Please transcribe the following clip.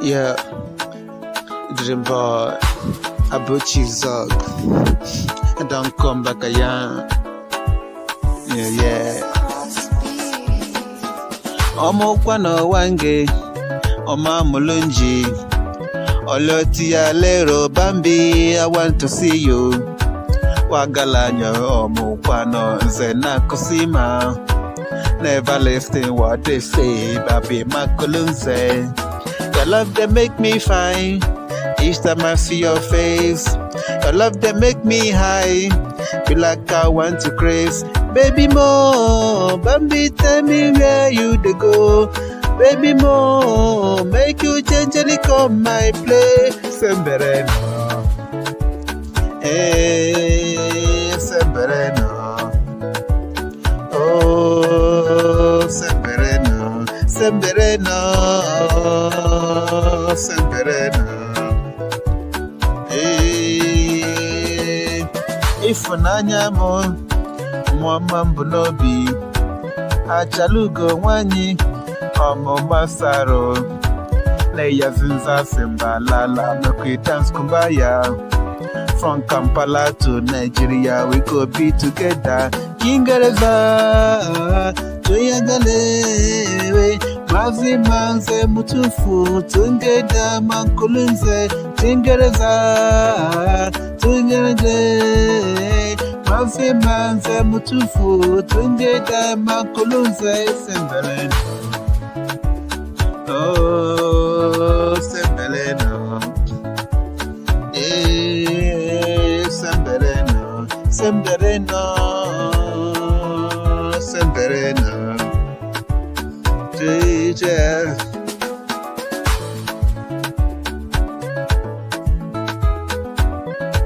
Yeah, dream boy, Abuchi Izuogu. I don't come back again. Yeah. Omukwano Wange, Oma Mulunji, Oloti Alero Bambi, I want to see you. Wagalanyo Omukwano Zena Kusima. Never listen what they say, Babi Makulunze. Your love they make me fine. Each time I see your face, your love they make me high. Feel like I want to craze. Baby mo, Bambi tell me where you dey go. Baby mo, make you gently come my place. Sembereno, sembereno. Oh, sembereno, sembereno, sembereno. Ifunanya mo, mwama mbunobi. Achalugo wanyi, omo masaro. Leya zinza simbalala, mekwi dance kumbaya. From Kampala to Nigeria, we go be together. Kingereza, Tuyagalewe, Mazi manze mutufu, Tungeda mankulunze, Kingereza, Tungereze, Mazi manze mutufu, Tungeda mankulunze, Sembereno. Oh, Sembereno. Sembereno, sembereno, sembereno,